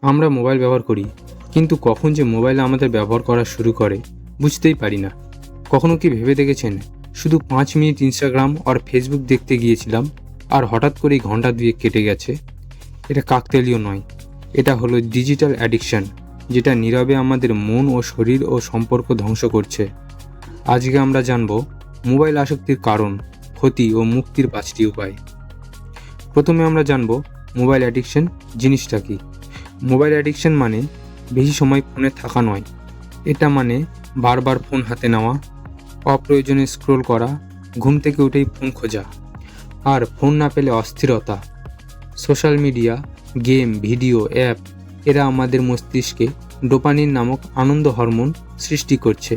আমরা মোবাইল ব্যবহার করি, কিন্তু কখন যে মোবাইল আমাদের ব্যবহার করা শুরু করে বুঝতেই পারি না। কখনো কি ভেবে দেখেছেন, শুধু 5 মিনিট ইনস্টাগ্রাম আর ফেসবুক দেখতে গিয়েছিলাম আর হঠাৎ করেই ঘন্টা 2 কেটে গেছে? এটা কাকতালীয় নয়, এটা হলো ডিজিটাল অ্যাডিকশন, যেটা নীরবে আমাদের মন ও শরীর ও সম্পর্ক ধ্বংস করছে। আজকে আমরা জানব মোবাইল আসক্তির কারণ, ক্ষতি ও মুক্তির 5টি উপায়। প্রথমে আমরা জানব মোবাইল অ্যাডিকশন জিনিসটা কি। মোবাইল অ্যাডিকশন মানে বেশি সময় ফোনে থাকা নয়। এটা মানে বারবার ফোন হাতে নেওয়া, অপ্রয়োজনে স্ক্রোল করা, ঘুম থেকে উঠেই ফোন খোঁজা, আর ফোন না পেলে অস্থিরতা। Social media, game, video, app এরা আমাদের মস্তিষ্কে ডোপামিন নামক আনন্দ হরমোন সৃষ্টি করছে।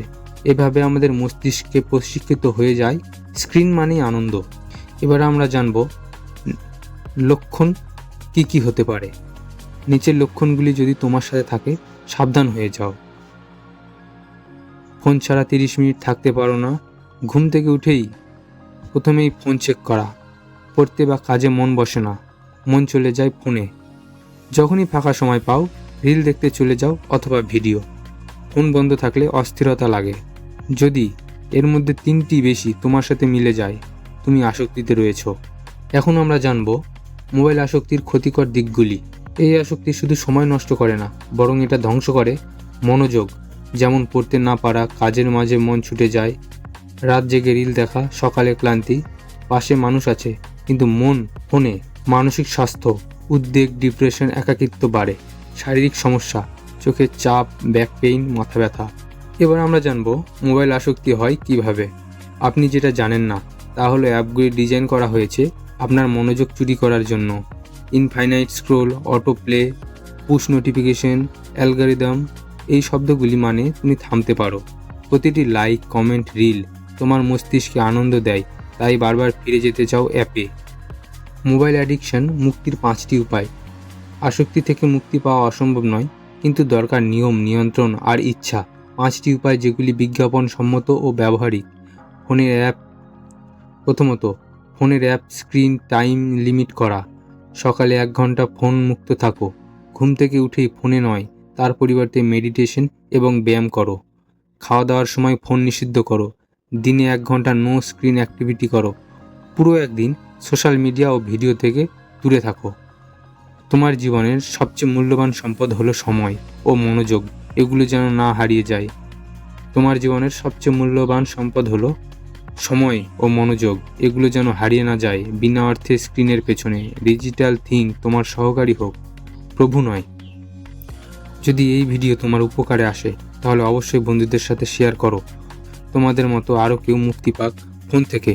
এভাবে আমাদের মস্তিষ্কে প্রশিক্ষিত হয়ে যায় স্ক্রিন মানেই আনন্দ। এবার আমরা জানব লক্ষণ কি হতে পারে। নিচের লক্ষণগুলি যদি তোমার সাথে থাকে, সাবধান হয়ে যাও। ফোন ছাড়া 30 মিনিট থাকতে পারো না। ঘুম থেকে উঠেই প্রথমেই ফোন চেক করা। পড়তে বা কাজে মন বসে না, মন চলে যায় ফোনে। যখনই ফাঁকা সময় পাও, রিল দেখতে চলে যাও অথবা ভিডিও। ফোন বন্ধ থাকলে অস্থিরতা লাগে। যদি এর মধ্যে 3টি বেশি তোমার সাথে মিলে যায়, তুমি আসক্তিতে রয়েছ। এখন আমরা জানব মোবাইল আসক্তির ক্ষতিকর দিকগুলি। এই আসক্তি শুধু সময় নষ্ট করে না, বরং এটা ধ্বংস করে মনোযোগ। যেমন পড়তে না পারা, কাজের মাঝে মন ছুটে যায়, রাত জেগে রিল দেখা, সকালে ক্লান্তি, পাশে মানুষ আছে কিন্তু মন ফোনে। মানসিক স্বাস্থ্য, উদ্বেগ, ডিপ্রেশন, একাকিত্ব বাড়ে। শারীরিক সমস্যা, চোখের চাপ, ব্যাক পেইন, মাথা ব্যথা। এবার আমরা জানব মোবাইল আসক্তি হয় কিভাবে। আপনি যেটা জানেন না তা হলো অ্যাপগুলি ডিজাইন করা হয়েছে আপনার মনোযোগ চুরি করার জন্য। Infinite scroll, auto play, push notification, algorithm, এই শব্দগুলি মানে তুমি থামতে পারো। প্রতিটি লাইক, কমেন্ট, রিল তোমার মস্তিষ্কে আনন্দ দেয়, তাই বারবার ফিরে যেতে চাও অ্যাপে। মোবাইল অ্যাডিকশন মুক্তির 5টি উপায়। আসক্তি থেকে মুক্তি পাওয়া অসম্ভব নয়, কিন্তু দরকার নিয়ম, নিয়ন্ত্রণ আর ইচ্ছা। 5টি উপায় যেগুলি বিজ্ঞাপন সম্মত ও ব্যবহারিক। ফোনের অ্যাপ। প্রথমত, ফোনের অ্যাপ স্ক্রিন টাইম লিমিট করা। সকালে 1 ঘন্টা ফোন মুক্ত থাকো। ঘুম থেকে উঠেই ফোনে নয়, তার পরিবর্তে মেডিটেশন এবং ব্যায়াম করো। খাওয়া দাওয়ার সময় ফোন নিষিদ্ধ করো। দিনে 1 ঘন্টা নো স্ক্রিন অ্যাক্টিভিটি করো। পুরো একদিন সোশ্যাল মিডিয়া ও ভিডিও থেকে দূরে থাকো। তোমার জীবনের সবচেয়ে মূল্যবান সম্পদ হলো সময় ও মনোযোগ, এগুলো যেন না হারিয়ে যায়। তোমার জীবনের সবচেয়ে মূল্যবান সম্পদ হলো সময় ও মনোযোগ, এগুলো যেন হারিয়ে না যায় বিনা অর্থে স্ক্রিনের পেছনে। ডিজিটাল থিং তোমার সহকারী হোক, প্রভু নয়। যদি এই ভিডিও তোমার উপকারে আসে, তাহলে অবশ্যই বন্ধুদের সাথে শেয়ার করো। তোমাদের মতো আরও কেউ মুক্তি পাক ফোন থেকে।